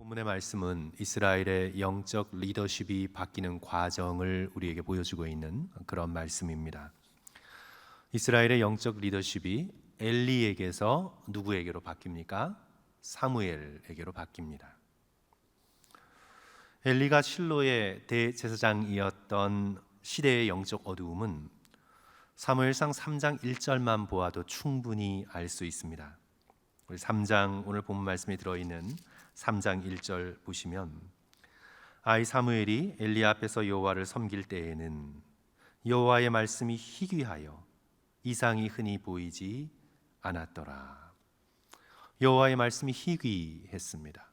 본문의 말씀은 이스라엘의 영적 리더십이 바뀌는 과정을 우리에게 보여주고 있는 그런 말씀입니다. 이스라엘의 영적 리더십이 엘리에게서 누구에게로 바뀝니까? 사무엘에게로 바뀝니다. 엘리가 실로의 대제사장이었던 시대의 영적 어두움은 사무엘상 3장 1절만 보아도 충분히 알 수 있습니다. 우리 3장 오늘 본문 말씀이 들어있는 3장 1절 보시면 아이 사무엘이 엘리 앞에서 여호와를 섬길 때에는 여호와의 말씀이 희귀하여 이상이 흔히 보이지 않았더라. 여호와의 말씀이 희귀했습니다.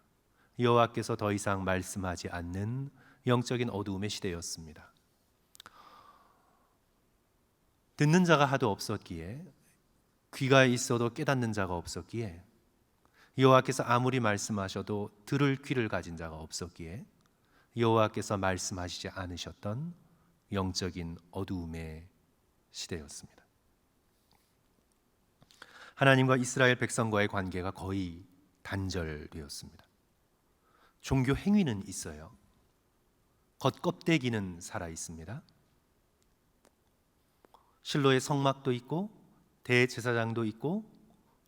여호와께서 더 이상 말씀하지 않는 영적인 어두움의 시대였습니다. 듣는 자가 하도 없었기에, 귀가 있어도 깨닫는 자가 없었기에, 여호와께서 아무리 말씀하셔도 들을 귀를 가진 자가 없었기에 여호와께서 말씀하시지 않으셨던 영적인 어두움의 시대였습니다. 하나님과 이스라엘 백성과의 관계가 거의 단절되었습니다. 종교 행위는 있어요. 겉껍데기는 살아 있습니다. 실로의 성막도 있고 대제사장도 있고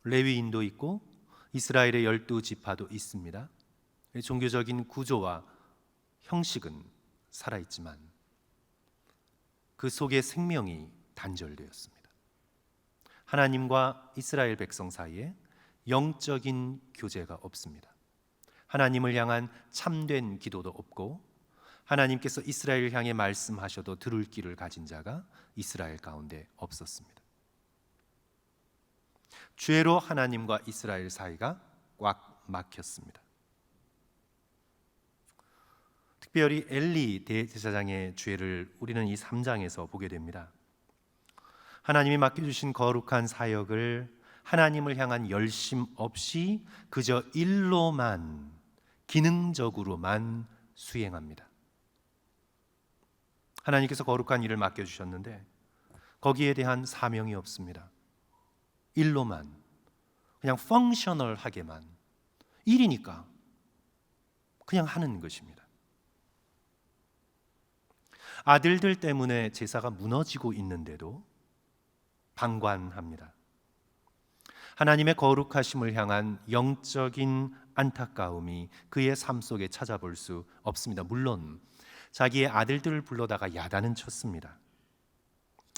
레위인도 있고 이스라엘의 12지파도 있습니다. 종교적인 구조와 형식은 살아있지만 그 속에 생명이 단절되었습니다. 하나님과 이스라엘 백성 사이에 영적인 교제가 없습니다. 하나님을 향한 참된 기도도 없고 하나님께서 이스라엘을 향해 말씀하셔도 들을 귀를 가진 자가 이스라엘 가운데 없었습니다. 죄로 하나님과 이스라엘 사이가 꽉 막혔습니다. 특별히 엘리 대제사장의 죄를 우리는 이 3장에서 보게 됩니다. 하나님이 맡겨주신 거룩한 사역을 하나님을 향한 열심 없이 그저 일로만, 기능적으로만 수행합니다. 하나님께서 거룩한 일을 맡겨주셨는데 거기에 대한 사명이 없습니다. 일로만, 그냥 펑셔널하게만, 일이니까 그냥 하는 것입니다. 아들들 때문에 제사가 무너지고 있는데도 방관합니다. 하나님의 거룩하심을 향한 영적인 안타까움이 그의 삶 속에 찾아볼 수 없습니다. 물론 자기의 아들들을 불러다가 야단은 쳤습니다.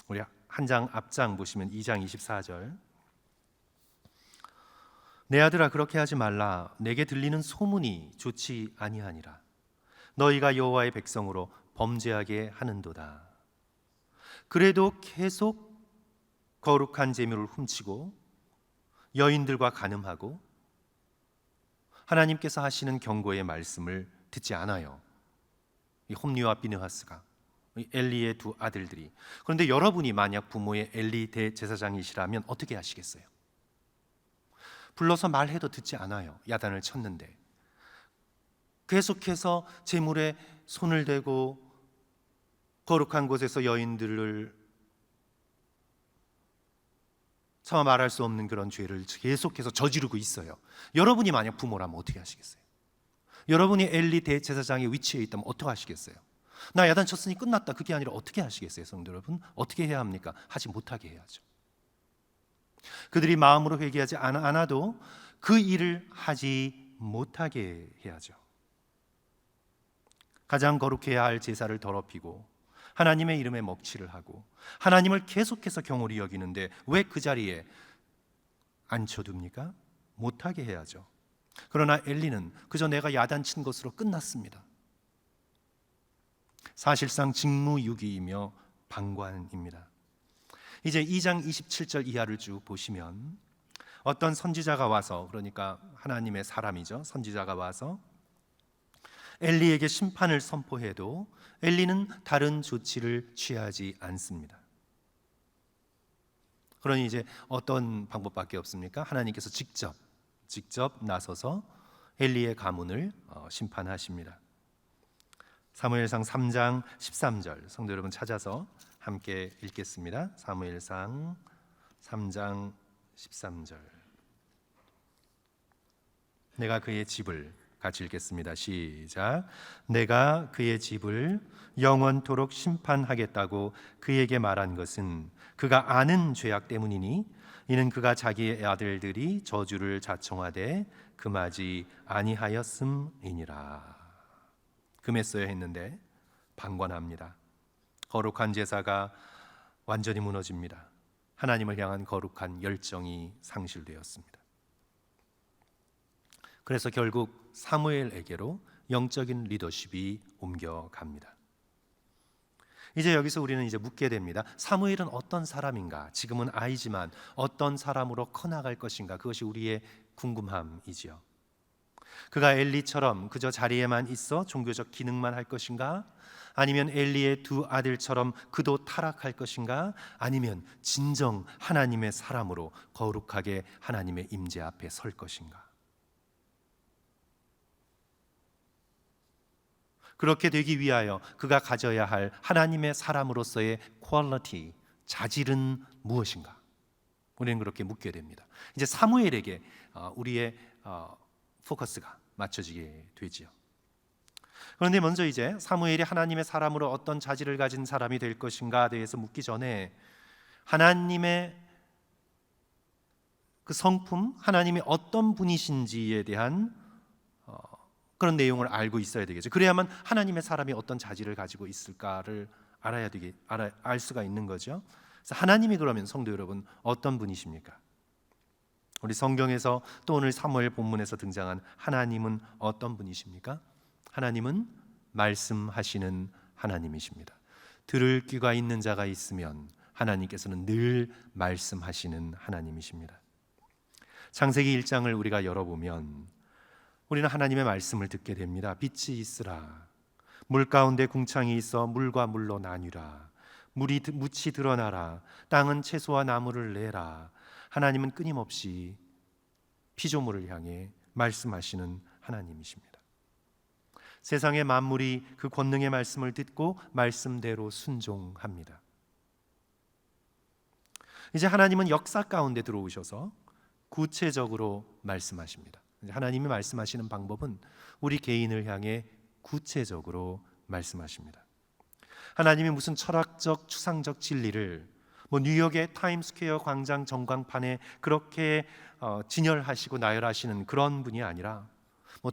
우리 한 장 앞장 보시면 2장 24절, 내 아들아 그렇게 하지 말라. 내게 들리는 소문이 좋지 아니하니라. 너희가 여호와의 백성으로 범죄하게 하는도다. 그래도 계속 거룩한 재물을 훔치고 여인들과 간음하고 하나님께서 하시는 경고의 말씀을 듣지 않아요. 이 홈리와 비느하스가, 엘리의 두 아들들이. 그런데 여러분이 만약 부모의 엘리 대제사장이시라면 어떻게 하시겠어요? 불러서 말해도 듣지 않아요. 야단을 쳤는데 계속해서 재물에 손을 대고 거룩한 곳에서 여인들을 차마 말할 수 없는 그런 죄를 계속해서 저지르고 있어요. 여러분이 만약 부모라면 어떻게 하시겠어요? 여러분이 엘리 대제사장의 위치에 있다면 어떻게 하시겠어요? 나 야단 쳤으니 끝났다, 그게 아니라 어떻게 하시겠어요? 성도 여러분, 어떻게 해야 합니까? 하지 못하게 해야죠. 그들이 마음으로 회개하지 않아도 그 일을 하지 못하게 해야죠. 가장 거룩해야 할 제사를 더럽히고 하나님의 이름에 먹칠을 하고 하나님을 계속해서 경홀히 여기는데 왜 그 자리에 앉혀둡니까? 못하게 해야죠. 그러나 엘리는 그저 내가 야단친 것으로 끝났습니다. 사실상 직무유기이며 방관입니다. 이제 2장 27절 이하를 쭉 보시면 어떤 선지자가 와서, 그러니까 하나님의 사람이죠, 선지자가 와서 엘리에게 심판을 선포해도 엘리는 다른 조치를 취하지 않습니다. 그러니 이제 어떤 방법밖에 없습니까? 하나님께서 직접 나서서 엘리의 가문을 심판하십니다. 사무엘상 3장 13절 성도 여러분 찾아서 함께 읽겠습니다. 사무엘상 3장 13절. 내가 그의 집을 같이 읽겠습니다. 시작. 내가 그의 집을 영원토록 심판하겠다고 그에게 말한 것은 그가 아는 죄악 때문이니 이는 그가 자기의 아들들이 저주를 자청하되 금하지 아니하였음이니라. 금했어야 했는데 방관합니다. 거룩한 제사가 완전히 무너집니다. 하나님을 향한 거룩한 열정이 상실되었습니다. 그래서 결국 사무엘에게로 영적인 리더십이 옮겨갑니다. 이제 여기서 우리는 이제 묻게 됩니다. 사무엘은 어떤 사람인가? 지금은 아이지만 어떤 사람으로 커나갈 것인가? 그것이 우리의 궁금함이지요. 그가 엘리처럼 그저 자리에만 있어 종교적 기능만 할 것인가? 아니면 엘리의 두 아들처럼 그도 타락할 것인가? 아니면 진정 하나님의 사람으로 거룩하게 하나님의 임재 앞에 설 것인가? 그렇게 되기 위하여 그가 가져야 할 하나님의 사람으로서의 퀄리티, 자질은 무엇인가? 우리는 그렇게 묻게 됩니다. 이제 사무엘에게 우리의 포커스가 맞춰지게 되지요. 그런데 먼저 이제 사무엘이 하나님의 사람으로 어떤 자질을 가진 사람이 될 것인가에 대해서 묻기 전에 하나님의 그 성품, 하나님이 어떤 분이신지에 대한 그런 내용을 알고 있어야 되겠죠. 그래야만 하나님의 사람이 어떤 자질을 가지고 있을까를 알 수가 있는 거죠. 그래서 하나님이 그러면 성도 여러분 어떤 분이십니까? 우리 성경에서 또 오늘 사무엘 본문에서 등장한 하나님은 어떤 분이십니까? 하나님은 말씀하시는 하나님이십니다. 들을 귀가 있는 자가 있으면 하나님께서는 늘 말씀하시는 하나님이십니다. 창세기 1장을 우리가 열어보면 우리는 하나님의 말씀을 듣게 됩니다. 빛이 있으라. 물 가운데 궁창이 있어 물과 물로 나뉘라. 묻이 드러나라. 땅은 채소와 나무를 내라. 하나님은 끊임없이 피조물을 향해 말씀하시는 하나님이십니다. 세상의 만물이 그 권능의 말씀을 듣고 말씀대로 순종합니다. 이제 하나님은 역사 가운데 들어오셔서 구체적으로 말씀하십니다. 하나님이 말씀하시는 방법은 우리 개인을 향해 구체적으로 말씀하십니다. 하나님이 무슨 철학적 추상적 진리를 뉴욕의 타임스퀘어 광장 전광판에 그렇게 진열하시고 나열하시는 그런 분이 아니라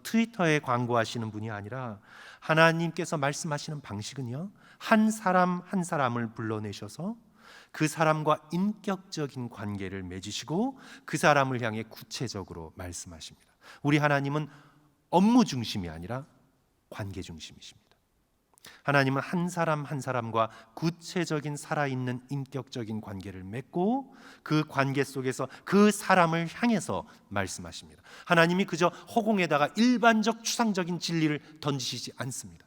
트위터에 광고하시는 분이 아니라 하나님께서 말씀하시는 방식은요, 한 사람 한 사람을 불러내셔서 그 사람과 인격적인 관계를 맺으시고 그 사람을 향해 구체적으로 말씀하십니다. 우리 하나님은 업무 중심이 아니라 관계 중심이십니다. 하나님은 한 사람 한 사람과 구체적인 살아있는 인격적인 관계를 맺고 그 관계 속에서 그 사람을 향해서 말씀하십니다. 하나님이 그저 허공에다가 일반적 추상적인 진리를 던지시지 않습니다.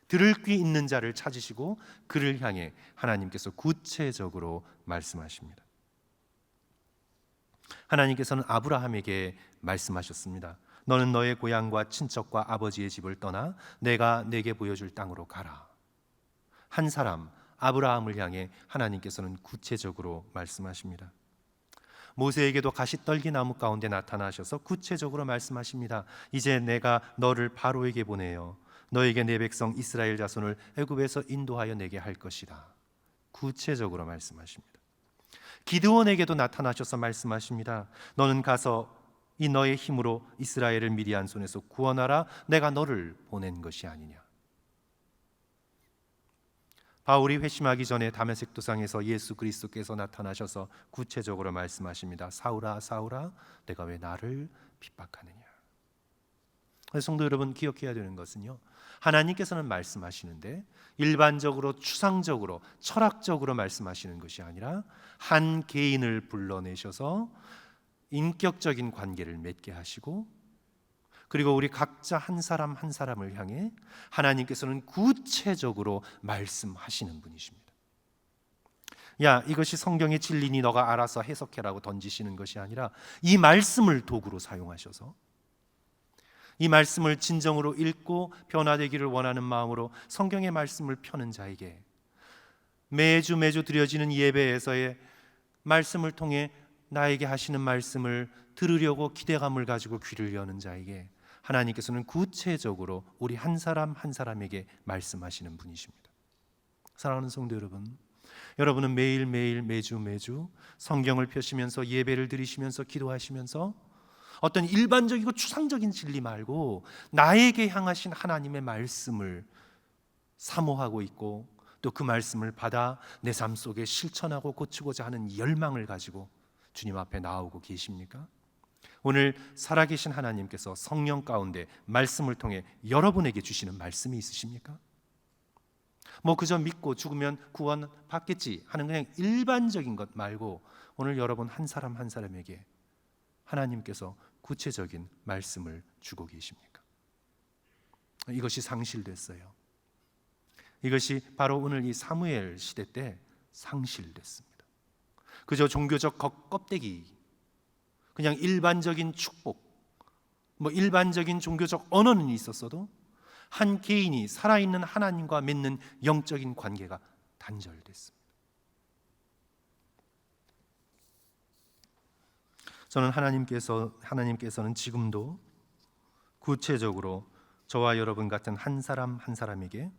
들을 귀 있는 자를 찾으시고 그를 향해 하나님께서 구체적으로 말씀하십니다. 하나님께서는 아브라함에게 말씀하셨습니다. 너는 너의 고향과 친척과 아버지의 집을 떠나 내가 내게 보여줄 땅으로 가라. 한 사람 아브라함을 향해 하나님께서는 구체적으로 말씀하십니다. 모세에게도 가시떨기 나무 가운데 나타나셔서 구체적으로 말씀하십니다. 이제 내가 너를 바로에게 보내어 너에게 내 백성 이스라엘 자손을 애굽에서 인도하여 내게 할 것이다. 구체적으로 말씀하십니다. 기드온에게도 나타나셔서 말씀하십니다. 너는 가서 이 너의 힘으로 이스라엘을 미디안 손에서 구원하라. 내가 너를 보낸 것이 아니냐. 바울이 회심하기 전에 다메섹 도상에서 예수 그리스도께서 나타나셔서 구체적으로 말씀하십니다. 사울아 사울아 내가 왜 나를 핍박하느냐. 성도 여러분, 기억해야 되는 것은요, 하나님께서는 말씀하시는데 일반적으로 추상적으로 철학적으로 말씀하시는 것이 아니라 한 개인을 불러내셔서 인격적인 관계를 맺게 하시고 그리고 우리 각자 한 사람 한 사람을 향해 하나님께서는 구체적으로 말씀하시는 분이십니다. 야, 이것이 성경의 진리니 너가 알아서 해석해라고 던지시는 것이 아니라 이 말씀을 도구로 사용하셔서 이 말씀을 진정으로 읽고 변화되기를 원하는 마음으로 성경의 말씀을 펴는 자에게 매주 드려지는 예배에서의 말씀을 통해 나에게 하시는 말씀을 들으려고 기대감을 가지고 귀를 여는 자에게 하나님께서는 구체적으로 우리 한 사람 한 사람에게 말씀하시는 분이십니다. 사랑하는 성도 여러분, 여러분은 매일매일 매주 성경을 펴시면서 예배를 드리시면서 기도하시면서 어떤 일반적이고 추상적인 진리 말고 나에게 향하신 하나님의 말씀을 사모하고 있고 또 그 말씀을 받아 내 삶 속에 실천하고 고치고자 하는 열망을 가지고 주님 앞에 나오고 계십니까? 오늘 살아계신 하나님께서 성령 가운데 말씀을 통해 여러분에게 주시는 말씀이 있으십니까? 뭐 그저 믿고 죽으면 구원 받겠지 하는 그냥 일반적인 것 말고 오늘 여러분 한 사람 한 사람에게 하나님께서 구체적인 말씀을 주고 계십니까? 이것이 상실됐어요. 이것이 바로 오늘 이 사무엘 시대 때 상실됐습니다. 그저 종교적 껍데기, 그냥 일반적인 축복, 뭐 일반적인 종교적 언어는 있었어도 한 개인이 살아있는 하나님과 맺는 영적인 관계가 단절됐습니다. 저는 하나님께서는 지금도 구체적으로 저와 여러분 같은 한 사람 한 사람에게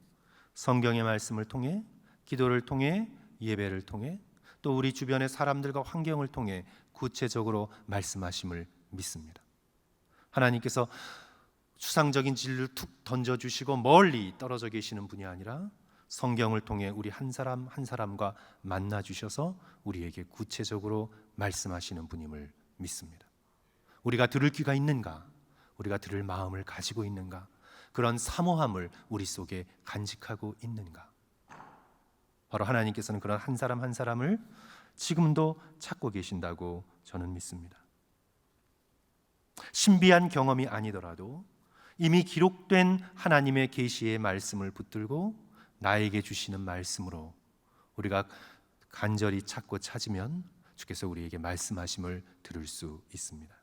성경의 말씀을 통해, 기도를 통해, 예배를 통해, 또 우리 주변의 사람들과 환경을 통해 구체적으로 말씀하심을 믿습니다. 하나님께서 추상적인 진리를 툭 던져주시고 멀리 떨어져 계시는 분이 아니라 성경을 통해 우리 한 사람 한 사람과 만나 주셔서 우리에게 구체적으로 말씀하시는 분임을 믿습니다. 우리가 들을 귀가 있는가? 우리가 들을 마음을 가지고 있는가? 그런 사모함을 우리 속에 간직하고 있는가? 바로 하나님께서는 그런 한 사람 한 사람을 지금도 찾고 계신다고 저는 믿습니다. 신비한 경험이 아니더라도 이미 기록된 하나님의 계시의 말씀을 붙들고 나에게 주시는 말씀으로 우리가 간절히 찾고 찾으면 주께서 우리에게 말씀하심을 들을 수 있습니다.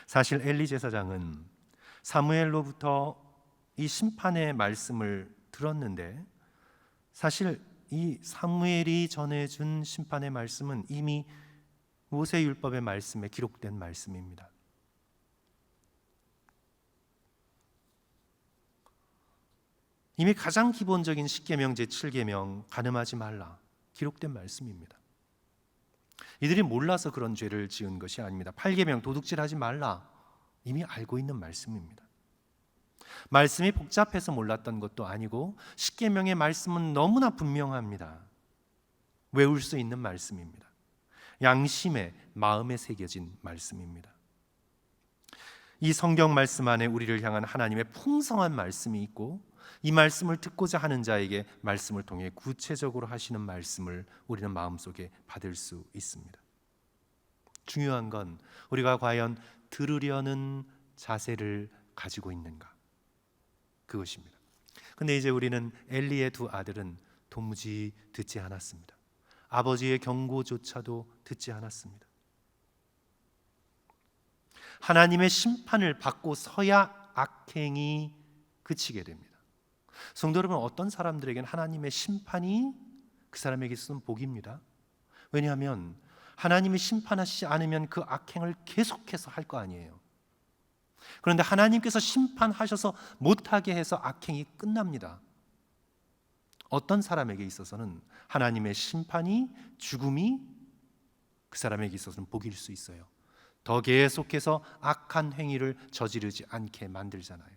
사실 엘리 제사장은 사무엘로부터 이 심판의 말씀을 들었는데 사실 이 사무엘이 전해준 심판의 말씀은 이미 모세율법의 말씀에 기록된 말씀입니다. 이미 가장 기본적인 십계명 제7계명 간음하지 말라 기록된 말씀입니다. 이들이 몰라서 그런 죄를 지은 것이 아닙니다. 8계명 도둑질하지 말라 이미 알고 있는 말씀입니다. 말씀이 복잡해서 몰랐던 것도 아니고 십계명의 말씀은 너무나 분명합니다. 외울 수 있는 말씀입니다. 양심에 마음에 새겨진 말씀입니다. 이 성경 말씀 안에 우리를 향한 하나님의 풍성한 말씀이 있고 이 말씀을 듣고자 하는 자에게 말씀을 통해 구체적으로 하시는 말씀을 우리는 마음속에 받을 수 있습니다. 중요한 건 우리가 과연 들으려는 자세를 가지고 있는가? 그것입니다. 근데 이제 우리는 엘리의 두 아들은 도무지 듣지 않았습니다. 아버지의 경고조차도 듣지 않았습니다. 하나님의 심판을 받고 서야 악행이 그치게 됩니다. 성도 여러분, 어떤 사람들에게는 하나님의 심판이 그 사람에게 있어서는 복입니다. 왜냐하면 하나님이 심판하시지 않으면 그 악행을 계속해서 할 거 아니에요. 그런데 하나님께서 심판하셔서 못하게 해서 악행이 끝납니다. 어떤 사람에게 있어서는 하나님의 심판이, 죽음이 그 사람에게 있어서는 복일 수 있어요. 더 계속해서 악한 행위를 저지르지 않게 만들잖아요.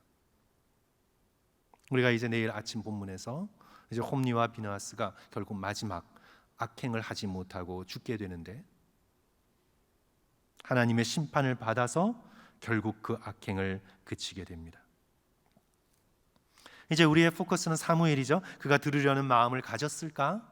우리가 이제 내일 아침 본문에서 이제 홈리와 비느하스가 결국 마지막 악행을 하지 못하고 죽게 되는데 하나님의 심판을 받아서 결국 그 악행을 그치게 됩니다. 이제 우리의 포커스는 사무엘이죠. 그가 들으려는 마음을 가졌을까?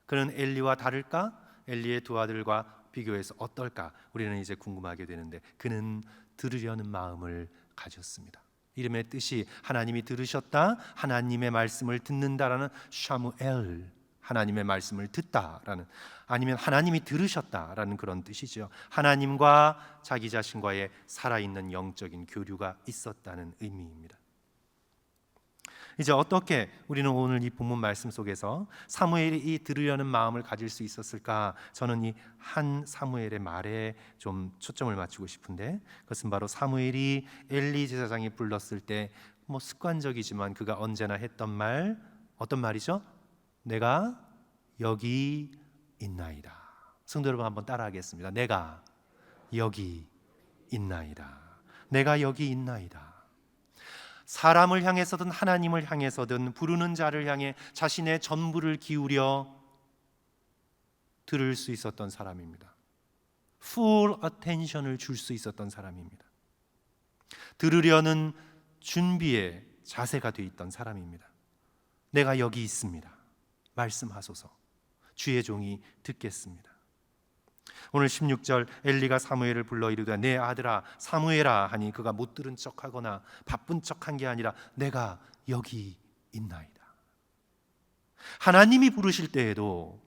그는 엘리와 다를까? 엘리의 두 아들과 비교해서 어떨까? 우리는 이제 궁금하게 되는데 그는 들으려는 마음을 가졌습니다. 이름의 뜻이 하나님이 들으셨다, 하나님의 말씀을 듣는다라는 샤무엘, 하나님의 말씀을 듣다라는, 아니면 하나님이 들으셨다라는 그런 뜻이죠. 하나님과 자기 자신과의 살아있는 영적인 교류가 있었다는 의미입니다. 이제 어떻게 우리는 오늘 이 본문 말씀 속에서 사무엘이 이 들으려는 마음을 가질 수 있었을까? 저는 이 한 사무엘의 말에 좀 초점을 맞추고 싶은데, 그것은 바로 사무엘이 엘리 제사장이 불렀을 때 습관적이지만 그가 언제나 했던 말, 어떤 말이죠? 내가 여기 있나이다. 성도 여러분 한번 따라하겠습니다. 내가 여기 있나이다. 내가 여기 있나이다. 사람을 향해서든 하나님을 향해서든 부르는 자를 향해 자신의 전부를 기울여 들을 수 있었던 사람입니다. full attention을 줄 수 있었던 사람입니다. 들으려는 준비의 자세가 돼 있던 사람입니다. 내가 여기 있습니다. 말씀하소서. 주의 종이 듣겠습니다. 오늘 16절 엘리가 사무엘을 불러 이르되 내 아들아 사무엘아 하니 그가 못 들은 척하거나 바쁜 척한 게 아니라 내가 여기 있나이다. 하나님이 부르실 때에도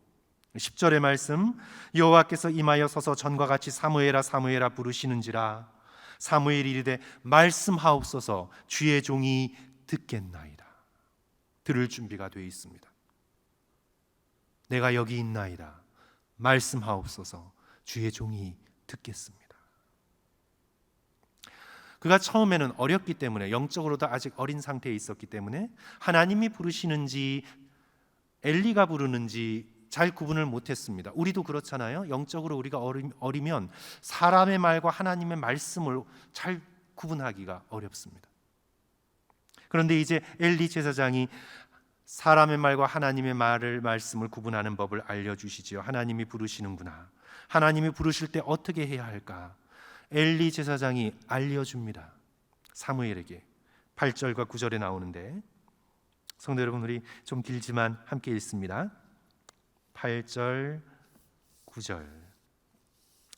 10절의 말씀, 여호와께서 임하여 서서 전과 같이 사무엘아 사무엘아 부르시는지라 사무엘이 이르되 말씀하옵소서 주의 종이 듣겠나이다. 들을 준비가 되어 있습니다. 내가 여기 있나이다. 말씀하옵소서 주의 종이 듣겠습니다. 그가 처음에는 어렸기 때문에, 영적으로도 아직 어린 상태에 있었기 때문에 하나님이 부르시는지 엘리가 부르는지 잘 구분을 못했습니다. 우리도 그렇잖아요. 영적으로 우리가 어리면 사람의 말과 하나님의 말씀을 잘 구분하기가 어렵습니다. 그런데 이제 엘리 제사장이 사람의 말과 하나님의 말씀을 구분하는 법을 알려주시지요. 하나님이 부르시는구나. 하나님이 부르실 때 어떻게 해야 할까? 엘리 제사장이 알려줍니다. 사무엘에게. 8절과 9절에 나오는데, 성도 여러분, 우리 좀 길지만 함께 읽습니다. 8절, 9절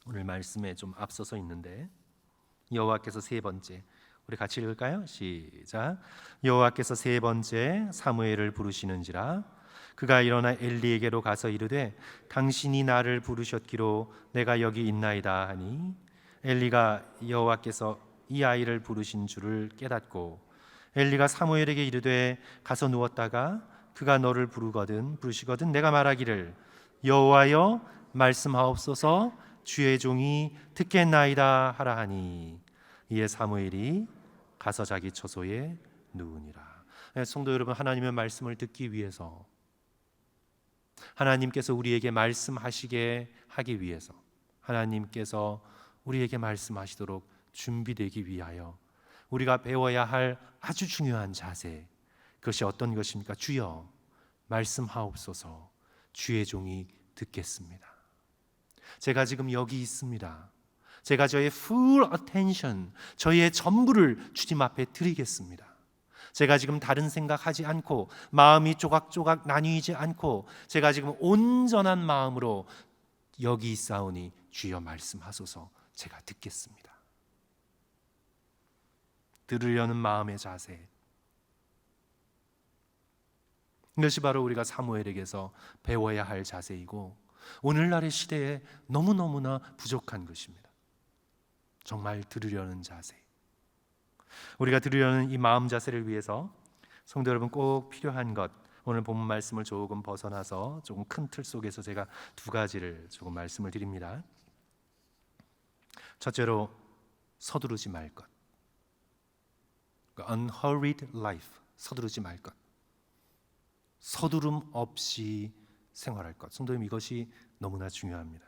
오늘 말씀에 좀 앞서서 있는데, 여호와께서 세 번째, 우리 같이 읽을까요? 시작. 여호와께서 세 번째 사무엘을 부르시는지라 그가 일어나 엘리에게로 가서 이르되 당신이 나를 부르셨기로 내가 여기 있나이다 하니 엘리가 여호와께서 이 아이를 부르신 줄을 깨닫고 엘리가 사무엘에게 이르되 가서 누웠다가 그가 너를 부르시거든 내가 말하기를 여호와여 말씀하옵소서 주의 종이 듣겠나이다 하라 하니 이에 사무엘이 가서 자기 처소에 누우니라. 성도 여러분, 하나님의 말씀을 듣기 위해서, 하나님께서 우리에게 말씀하시게 하기 위해서, 하나님께서 우리에게 말씀하시도록 준비되기 위하여 우리가 배워야 할 아주 중요한 자세, 그것이 어떤 것입니까? 주여 말씀하옵소서 주의 종이 듣겠습니다. 제가 지금 여기 있습니다. 제가 저의 full attention, 저의 전부를 주님 앞에 드리겠습니다. 제가 지금 다른 생각하지 않고 마음이 조각조각 나뉘지 않고 제가 지금 온전한 마음으로 여기 있사오니 주여 말씀하소서 제가 듣겠습니다. 들으려는 마음의 자세, 이것이 바로 우리가 사무엘에게서 배워야 할 자세이고 오늘날의 시대에 너무너무나 부족한 것입니다. 정말 들으려는 자세, 우리가 들으려는 이 마음 자세를 위해서 성도 여러분 꼭 필요한 것, 오늘 본문 말씀을 조금 벗어나서 조금 큰 틀 속에서 제가 두 가지를 조금 말씀을 드립니다. 첫째로 서두르지 말 것, unhurried life, 서두르지 말 것, 서두름 없이 생활할 것. 성도님, 이것이 너무나 중요합니다.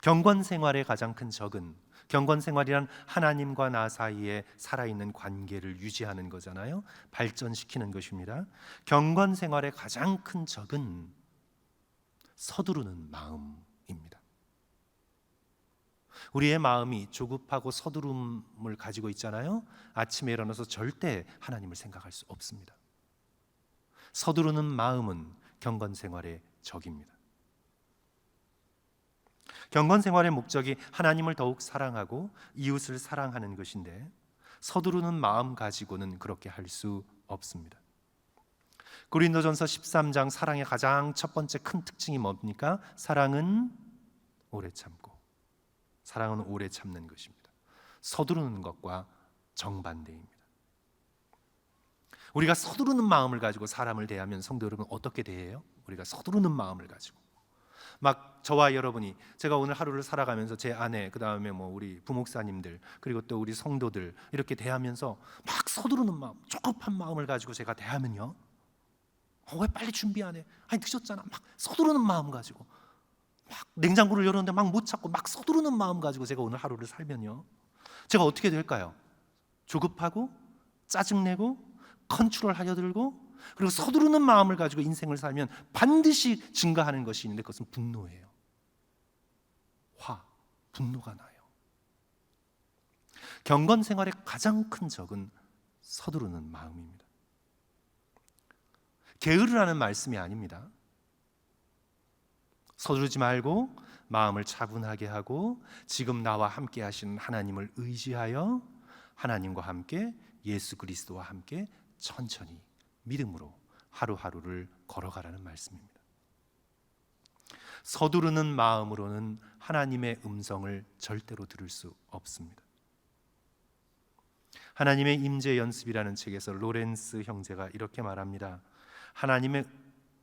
경건 생활의 가장 큰 적은, 경건 생활이란 하나님과 나 사이에 살아있는 관계를 유지하는 거잖아요. 발전시키는 것입니다. 경건 생활의 가장 큰 적은 서두르는 마음입니다. 우리의 마음이 조급하고 서두름을 가지고 있잖아요. 아침에 일어나서 절대 하나님을 생각할 수 없습니다. 서두르는 마음은 경건 생활의 적입니다. 경건 생활의 목적이 하나님을 더욱 사랑하고 이웃을 사랑하는 것인데 서두르는 마음 가지고는 그렇게 할 수 없습니다. 고린도전서 13장 사랑의 가장 첫 번째 큰 특징이 뭡니까? 사랑은 오래 참고, 사랑은 오래 참는 것입니다. 서두르는 것과 정반대입니다. 우리가 서두르는 마음을 가지고 사람을 대하면 성도 여러분 어떻게 대해요? 우리가 서두르는 마음을 가지고 막 저와 여러분이 제가 오늘 하루를 살아가면서 제 아내 그다음에 뭐 우리 부목사님들 그리고 또 우리 성도들 이렇게 대하면서 막 서두르는 마음, 조급한 마음을 가지고 제가 대하면요, 왜 빨리 준비 안 해? 아니 늦었잖아. 막 서두르는 마음 가지고 막 냉장고를 열었는데 막 못 찾고 막 서두르는 마음 가지고 제가 오늘 하루를 살면요, 제가 어떻게 될까요? 조급하고 짜증내고 컨트롤 하려 들고 그리고 서두르는 마음을 가지고 인생을 살면 반드시 증가하는 것이 있는데 그것은 분노예요. 분노가 나요. 경건 생활의 가장 큰 적은 서두르는 마음입니다. 게으르라는 말씀이 아닙니다. 서두르지 말고 마음을 차분하게 하고 지금 나와 함께 하시는 하나님을 의지하여 하나님과 함께 예수 그리스도와 함께 천천히 믿음으로 하루하루를 걸어가라는 말씀입니다. 서두르는 마음으로는 하나님의 음성을 절대로 들을 수 없습니다. 하나님의 임재 연습이라는 책에서 로렌스 형제가 이렇게 말합니다. 하나님의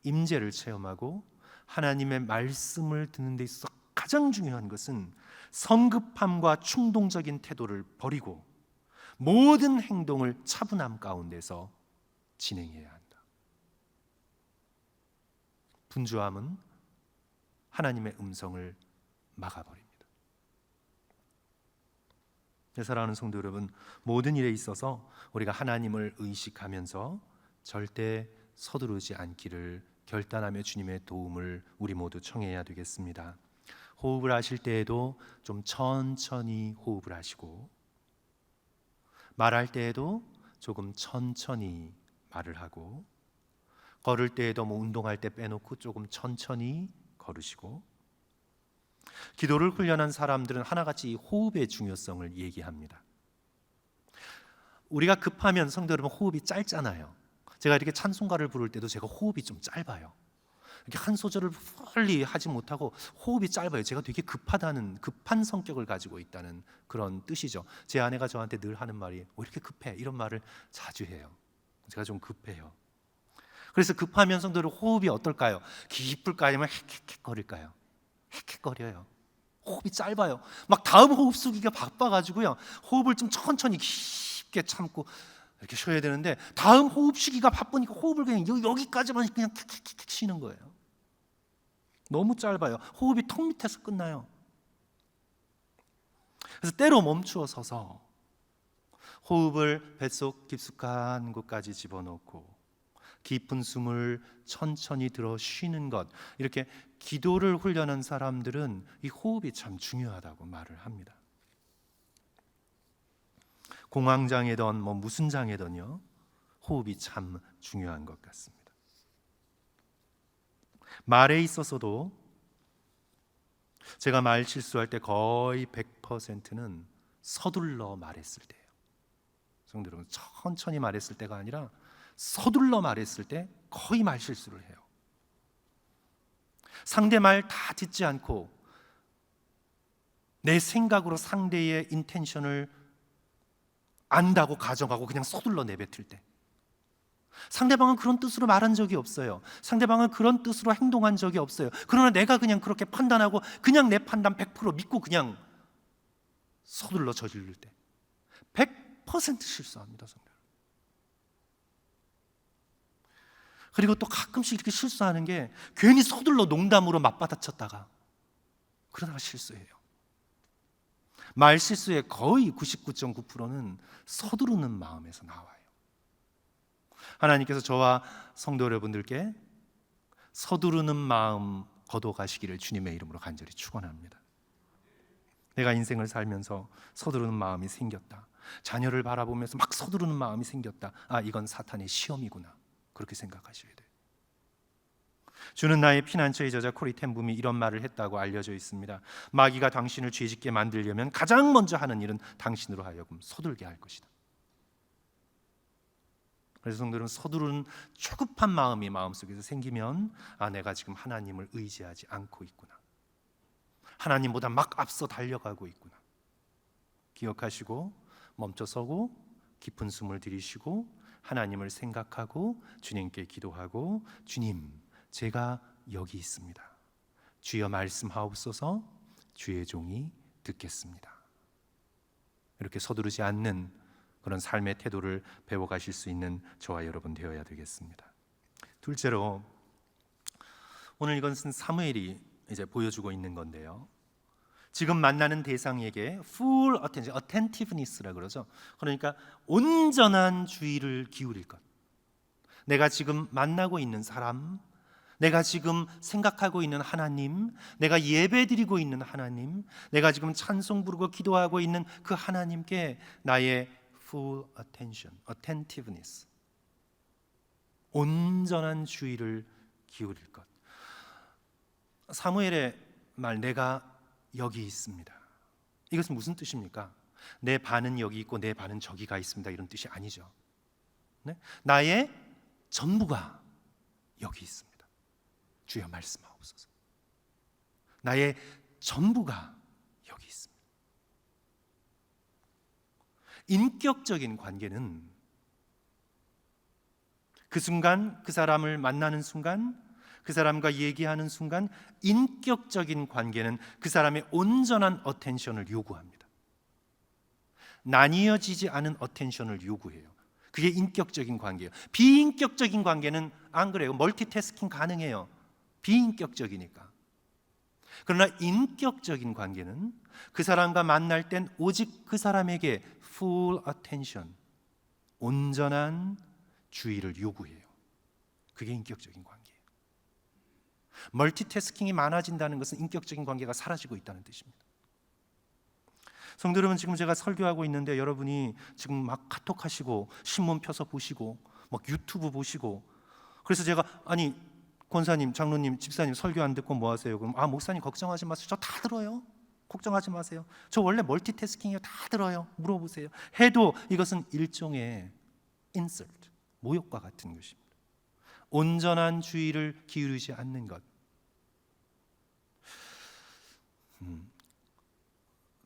임재를 체험하고 하나님의 말씀을 듣는 데 있어서 가장 중요한 것은 성급함과 충동적인 태도를 버리고 모든 행동을 차분함 가운데서 진행해야 한다. 분주함은 하나님의 음성을 막아버립니다. 사랑하는 성도 여러분, 모든 일에 있어서 우리가 하나님을 의식하면서 절대 서두르지 않기를 결단하며 주님의 도움을 우리 모두 청해야 되겠습니다. 호흡을 하실 때에도 좀 천천히 호흡을 하시고 말할 때에도 조금 천천히 말을 하고 걸을 때에도 뭐 운동할 때 빼놓고 조금 천천히 걸으시고 기도를 훈련한 사람들은 하나같이 이 호흡의 중요성을 얘기합니다. 우리가 급하면 성도 여러분 호흡이 짧잖아요. 제가 이렇게 찬송가를 부를 때도 제가 호흡이 좀 짧아요. 이렇게 한 소절을 빨리 하지 못하고 호흡이 짧아요. 제가 되게 급한 성격을 가지고 있다는 그런 뜻이죠. 제 아내가 저한테 늘 하는 말이 왜 이렇게 급해? 이런 말을 자주 해요. 제가 좀 급해요. 그래서 급하면 성도들 호흡이 어떨까요? 깊을까요? 아니면 헥헥거릴까요? 헥헥거려요. 호흡이 짧아요. 막 다음 호흡 쓰기가 바빠가지고요, 호흡을 좀 천천히 깊게 참고 이렇게 쉬어야 되는데 다음 호흡 쉬기가 바쁘니까 호흡을 그냥 여기까지만 그냥 킥킥킥 쉬는 거예요. 너무 짧아요. 호흡이 턱 밑에서 끝나요. 그래서 때로 멈추어 서서 호흡을 뱃속 깊숙한 곳까지 집어넣고 깊은 숨을 천천히 들어 쉬는 것, 이렇게 기도를 훈련한 사람들은 이 호흡이 참 중요하다고 말을 합니다. 공황장애든 뭐 무슨 장애든요, 호흡이 참 중요한 것 같습니다. 말에 있어서도 제가 말 실수할 때 거의 100%는 서둘러 말했을 때예요. 성도 여러분, 천천히 말했을 때가 아니라 서둘러 말했을 때 거의 말 실수를 해요. 상대 말 다 듣지 않고 내 생각으로 상대의 인텐션을 안다고 가정하고 그냥 서둘러 내뱉을 때, 상대방은 그런 뜻으로 말한 적이 없어요. 상대방은 그런 뜻으로 행동한 적이 없어요. 그러나 내가 그냥 그렇게 판단하고 그냥 내 판단 100% 믿고 그냥 서둘러 저지를 때 100% 실수합니다. 그리고 또 가끔씩 이렇게 실수하는 게 괜히 서둘러 농담으로 맞받아쳤다가 그러다가 실수해요. 말 실수의 거의 99.9%는 서두르는 마음에서 나와요. 하나님께서 저와 성도 여러분들께 서두르는 마음 거둬가시기를 주님의 이름으로 간절히 축원합니다. 내가 인생을 살면서 서두르는 마음이 생겼다, 자녀를 바라보면서 막 서두르는 마음이 생겼다, 이건 사탄의 시험이구나, 그렇게 생각하셔야 돼요. 주는 나의 피난처의 저자 코리 텐붐이 이런 말을 했다고 알려져 있습니다. 마귀가 당신을 죄짓게 만들려면 가장 먼저 하는 일은 당신으로 하여금 서둘게 할 것이다. 그래서 성도들은 서두르는 조급한 마음이 마음속에서 생기면 내가 지금 하나님을 의지하지 않고 있구나, 하나님보다 막 앞서 달려가고 있구나 기억하시고 멈춰서고 깊은 숨을 들이쉬고 하나님을 생각하고 주님께 기도하고, 주님, 제가 여기 있습니다. 주여 말씀하옵소서. 주의 종이 듣겠습니다. 이렇게 서두르지 않는 그런 삶의 태도를 배워가실 수 있는 저와 여러분 되어야 되겠습니다. 둘째로, 오늘 이것은 사무엘이 이제 보여주고 있는 건데요, 지금 만나는 대상에게 full attention, attentiveness라고 그러죠. 그러니까 온전한 주의를 기울일 것. 내가 지금 만나고 있는 사람, 내가 지금 생각하고 있는 하나님, 내가 예배드리고 있는 하나님, 내가 지금 찬송 부르고 기도하고 있는 그 하나님께 나의 full attention, attentiveness, 온전한 주의를 기울일 것. 사무엘의 말, 내가 여기 있습니다, 이것은 무슨 뜻입니까? 내 반은 여기 있고 내 반은 저기 가 있습니다, 이런 뜻이 아니죠. 네? 나의 전부가 여기 있습니다. 주여 말씀하옵소서. 나의 전부가 여기 있습니다. 인격적인 관계는 그 순간, 그 사람을 만나는 순간, 그 사람과 얘기하는 순간, 인격적인 관계는 그 사람의 온전한 어텐션을 요구합니다. 나뉘어지지 않은 어텐션을 요구해요. 그게 인격적인 관계예요. 비인격적인 관계는 안 그래요. 멀티태스킹 가능해요. 비인격적이니까. 그러나 인격적인 관계는 그 사람과 만날 땐 오직 그 사람에게 full attention, 온전한 주의를 요구해요. 그게 인격적인 관계예요. 멀티태스킹이 많아진다는 것은 인격적인 관계가 사라지고 있다는 뜻입니다. 성도 여러분, 지금 제가 설교하고 있는데 여러분이 지금 막 카톡하시고 신문 펴서 보시고 막 유튜브 보시고, 그래서 제가 아니 권사님, 장로님, 집사님 설교 안 듣고 뭐 하세요? 그럼 목사님 걱정하지 마세요. 저 다 들어요. 걱정하지 마세요. 저 원래 멀티태스킹이에요. 다 들어요. 물어보세요. 해도 이것은 일종의 insult, 모욕과 같은 것입니다. 온전한 주의를 기울이지 않는 것.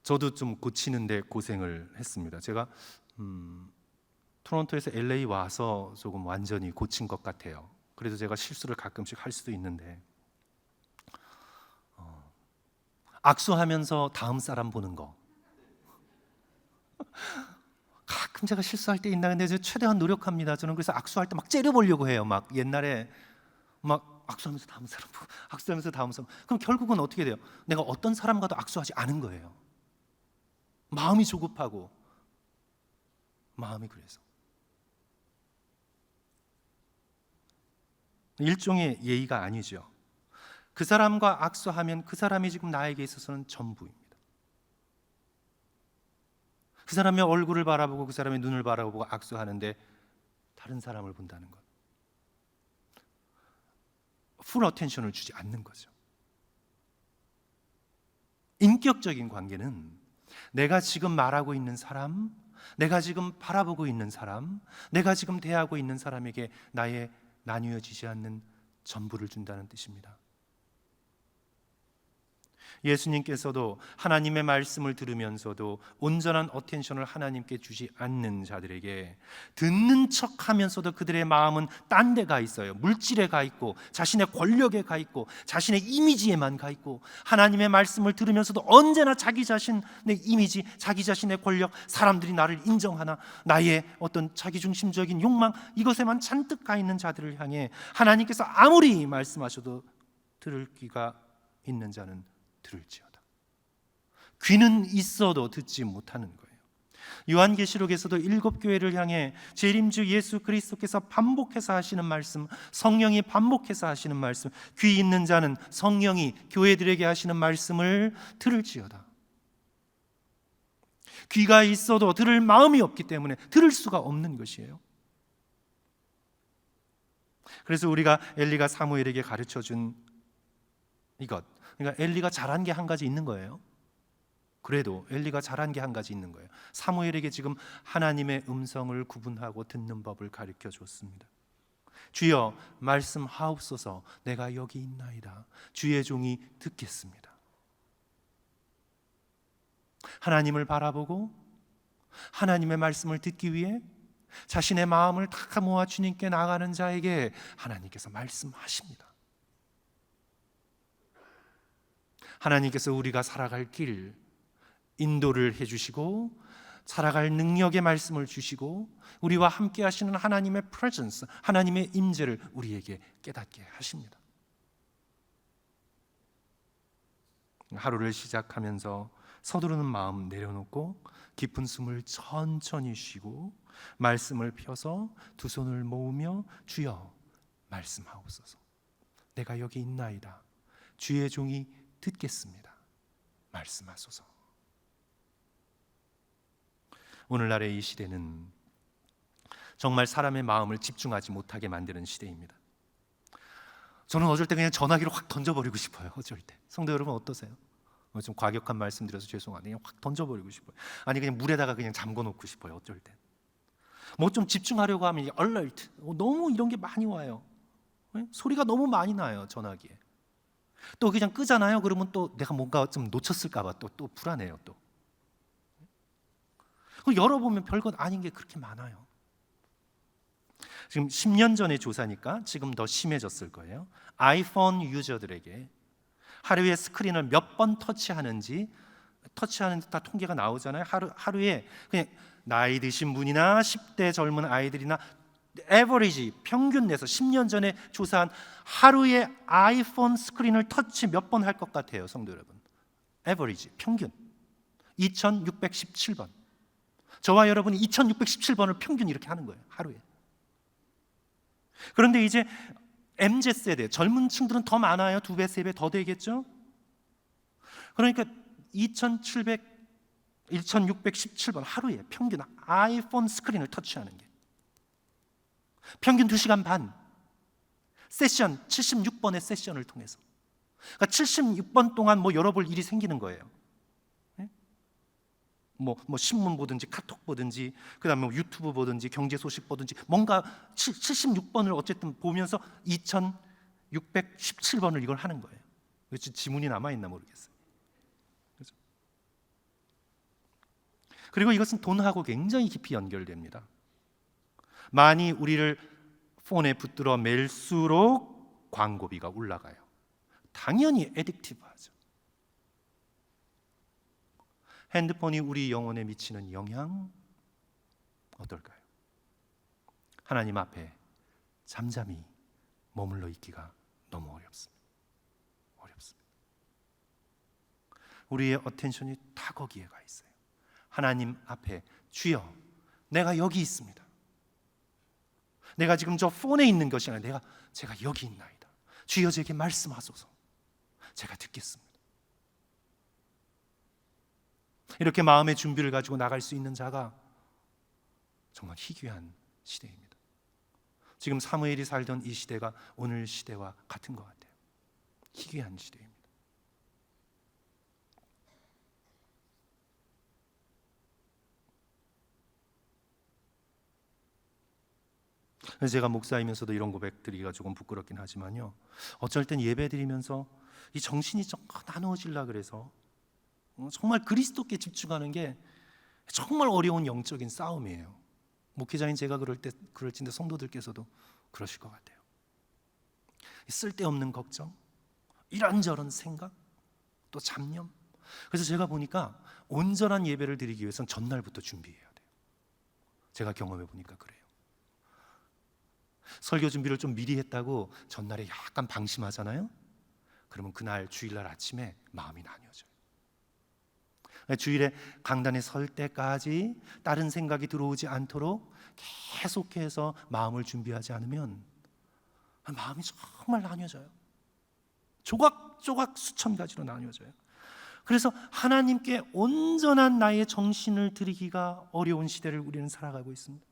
저도 좀 고치는데 고생을 했습니다. 제가 토론토에서 LA 와서 조금 완전히 고친 것 같아요. 그래도 제가 실수를 가끔씩 할 수도 있는데, 악수하면서 다음 사람 보는 거 가끔 제가 실수할 때 있나. 근데 제가 최대한 노력합니다. 저는 그래서 악수할 때 막 째려보려고 해요. 막 옛날에 막 악수하면서 다음 사람 보고, 악수하면서 다음 사람. 그럼 결국은 어떻게 돼요? 내가 어떤 사람과도 악수하지 않은 거예요. 마음이 조급하고, 마음이 그래서. 일종의 예의가 아니죠. 그 사람과 악수하면 그 사람이 지금 나에게 있어서는 전부입니다. 그 사람의 얼굴을 바라보고 그 사람의 눈을 바라보고 악수하는데 다른 사람을 본다는 것, 풀 어텐션을 주지 않는 거죠. 인격적인 관계는 내가 지금 말하고 있는 사람, 내가 지금 바라보고 있는 사람, 내가 지금 대하고 있는 사람에게 나의 나뉘어지지 않는 전부를 준다는 뜻입니다. 예수님께서도 하나님의 말씀을 들으면서도 온전한 어텐션을 하나님께 주지 않는 자들에게 듣는 척하면서도 그들의 마음은 딴 데 가 있어요. 물질에 가 있고, 자신의 권력에 가 있고, 자신의 이미지에만 가 있고, 하나님의 말씀을 들으면서도 언제나 자기 자신의 이미지, 자기 자신의 권력, 사람들이 나를 인정하나, 나의 어떤 자기중심적인 욕망, 이것에만 잔뜩 가 있는 자들을 향해 하나님께서 아무리 말씀하셔도 들을 귀가 있는 자는 들을지어다. 귀는 있어도 듣지 못하는 거예요. 요한계시록에서도 7교회를 향해 재림주 예수 그리스도께서 반복해서 하시는 말씀, 성령이 반복해서 하시는 말씀, 귀 있는 자는 성령이 교회들에게 하시는 말씀을 들을지어다. 귀가 있어도 들을 마음이 없기 때문에 들을 수가 없는 것이에요. 그래서 우리가 엘리가 사무엘에게 가르쳐준 이것, 그러니까 엘리가 잘한 게 한 가지 있는 거예요. 그래도 엘리가 잘한 게 한 가지 있는 거예요. 사무엘에게 지금 하나님의 음성을 구분하고 듣는 법을 가르쳐 줬습니다. 주여 말씀하옵소서. 내가 여기 있나이다. 주의 종이 듣겠습니다. 하나님을 바라보고 하나님의 말씀을 듣기 위해 자신의 마음을 다 모아 주님께 나가는 자에게 하나님께서 말씀하십니다. 하나님께서 우리가 살아갈 길 인도를 해주시고 살아갈 능력의 말씀을 주시고 우리와 함께 하시는 하나님의 프레젠스, 하나님의 임재를 우리에게 깨닫게 하십니다. 하루를 시작하면서 서두르는 마음 내려놓고 깊은 숨을 천천히 쉬고 말씀을 펴서 두 손을 모으며 주여 말씀하옵소서. 내가 여기 있나이다. 주의 종이 듣겠습니다. 말씀하소서. 오늘날의 이 시대는 정말 사람의 마음을 집중하지 못하게 만드는 시대입니다. 저는 어쩔 때 그냥 전화기를 확 던져버리고 싶어요. 어쩔 때. 성도 여러분 어떠세요? 좀 과격한 말씀 드려서 죄송한데 그냥 확 던져버리고 싶어요. 아니 그냥 물에다가 그냥 잠궈놓고 싶어요. 어쩔 때. 뭐 좀 집중하려고 하면 alert, 너무 이런 게 많이 와요. 소리가 너무 많이 나요. 전화기에. 또 그냥 끄잖아요. 그러면 또 내가 뭔가 좀 놓쳤을까 봐 또 불안해요. 또 열어보면 별것 아닌 게 그렇게 많아요. 지금 10년 전의 조사니까 지금 더 심해졌을 거예요. 아이폰 유저들에게 하루에 스크린을 몇 번 터치하는지 다 통계가 나오잖아요. 하루에 그냥 나이 드신 분이나 10대 젊은 아이들이나 에버리지 평균 내서 10년 전에 조사한 하루에 아이폰 스크린을 터치 몇 번 할 것 같아요, 성도 여러분? 에버리지 평균 2617번. 저와 여러분이 2617번을 평균 이렇게 하는 거예요, 하루에. 그런데 이제 MZ세대 젊은 층들은 더 많아요. 2배, 3배 더 되겠죠? 그러니까 2617번 하루에 평균 아이폰 스크린을 터치하는 게 평균 2시간 반 세션 76번의 세션을 통해서 그러니까 76번 동안 뭐 열어볼 일이 생기는 거예요. 뭐 신문 보든지 카톡 보든지 그다음에 뭐 유튜브 보든지 경제 소식 보든지 뭔가 76번을 어쨌든 보면서 2617번을 이걸 하는 거예요. 그렇지 지문이 남아있나 모르겠어요. 그렇죠? 그리고 이것은 돈하고 굉장히 깊이 연결됩니다. 많이 우리를 폰에 붙들어 맬수록 광고비가 올라가요. 당연히 애딕티브하죠. 핸드폰이 우리 영혼에 미치는 영향 어떨까요? 하나님 앞에 잠잠히 머물러 있기가 너무 어렵습니다. 우리의 어텐션이 다 거기에 가 있어요. 하나님 앞에 주여 내가 여기 있습니다. 내가 지금 저 폰에 있는 것이 아니라 제가 여기 있나이다. 주여 제게 말씀하소서. 제가 듣겠습니다. 이렇게 마음의 준비를 가지고 나갈 수 있는 자가 정말 희귀한 시대입니다. 지금 사무엘이 살던 이 시대가 오늘 시대와 같은 것 같아요. 희귀한 시대입니다. 제가 목사이면서도 이런 고백 드리기가 조금 부끄럽긴 하지만요, 어쩔 땐 예배 드리면서 이 정신이 좀 나누어지려 그래서 정말 그리스도께 집중하는 게 정말 어려운 영적인 싸움이에요. 목회자인 제가 그럴진데 성도들께서도 그러실 것 같아요. 쓸데없는 걱정, 이런저런 생각, 또 잡념. 그래서 제가 보니까 온전한 예배를 드리기 위해서는 전날부터 준비해야 돼요. 제가 경험해 보니까 그래요. 설교 준비를 좀 미리 했다고 전날에 약간 방심하잖아요. 그러면 그날 주일날 아침에 마음이 나뉘어져요. 주일에 강단에 설 때까지 다른 생각이 들어오지 않도록 계속해서 마음을 준비하지 않으면 마음이 정말 나뉘어져요. 조각조각 수천 가지로 나뉘어져요. 그래서 하나님께 온전한 나의 정신을 드리기가 어려운 시대를 우리는 살아가고 있습니다.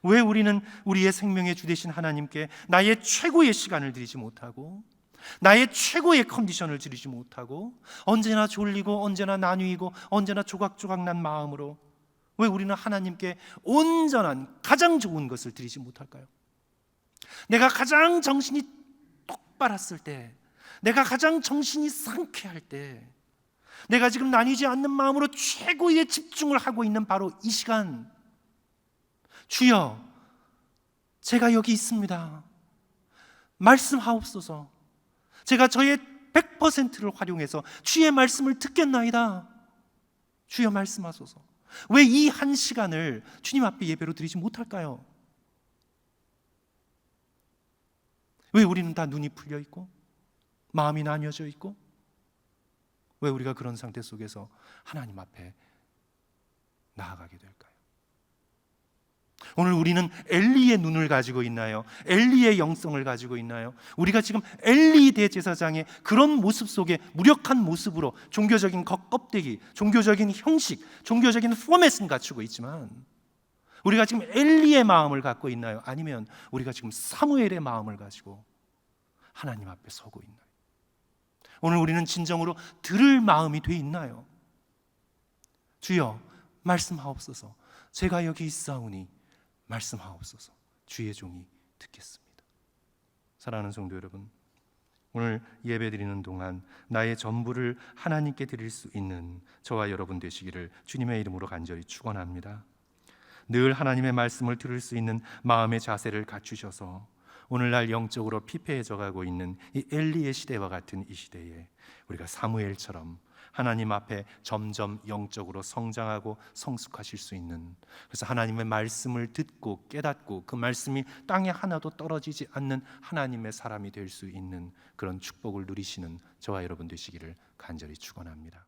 왜 우리는 우리의 생명의 주 되신 하나님께 나의 최고의 시간을 드리지 못하고 나의 최고의 컨디션을 드리지 못하고 언제나 졸리고 언제나 나뉘고 언제나 조각조각 난 마음으로 왜 우리는 하나님께 온전한 가장 좋은 것을 드리지 못할까요? 내가 가장 정신이 똑바랐을 때, 내가 가장 정신이 상쾌할 때, 내가 지금 나뉘지 않는 마음으로 최고의 집중을 하고 있는 바로 이 시간, 주여, 제가 여기 있습니다. 말씀하옵소서. 제가 저의 100%를 활용해서 주의 말씀을 듣겠나이다. 주여 말씀하소서. 왜 이 한 시간을 주님 앞에 예배로 드리지 못할까요? 왜 우리는 다 눈이 풀려 있고 마음이 나뉘어져 있고, 왜 우리가 그런 상태 속에서 하나님 앞에 나아가게 될까요? 오늘 우리는 엘리의 눈을 가지고 있나요? 엘리의 영성을 가지고 있나요? 우리가 지금 엘리 대제사장의 그런 모습 속에 무력한 모습으로 종교적인 겉껍데기, 종교적인 형식, 종교적인 포맷은 갖추고 있지만 우리가 지금 엘리의 마음을 갖고 있나요? 아니면 우리가 지금 사무엘의 마음을 가지고 하나님 앞에 서고 있나요? 오늘 우리는 진정으로 들을 마음이 돼 있나요? 주여 말씀하옵소서. 제가 여기 있사오니 말씀하옵소서. 주의 종이 듣겠습니다. 사랑하는 성도 여러분, 오늘 예배드리는 동안 나의 전부를 하나님께 드릴 수 있는 저와 여러분 되시기를 주님의 이름으로 간절히 축원합니다. 늘 하나님의 말씀을 들을 수 있는 마음의 자세를 갖추셔서 오늘날 영적으로 피폐해져 가고 있는 이 엘리의 시대와 같은 이 시대에 우리가 사무엘처럼 하나님 앞에 점점 영적으로 성장하고 성숙하실 수 있는, 그래서 하나님의 말씀을 듣고 깨닫고 그 말씀이 땅에 하나도 떨어지지 않는 하나님의 사람이 될 수 있는 그런 축복을 누리시는 저와 여러분 되시기를 간절히 축원합니다.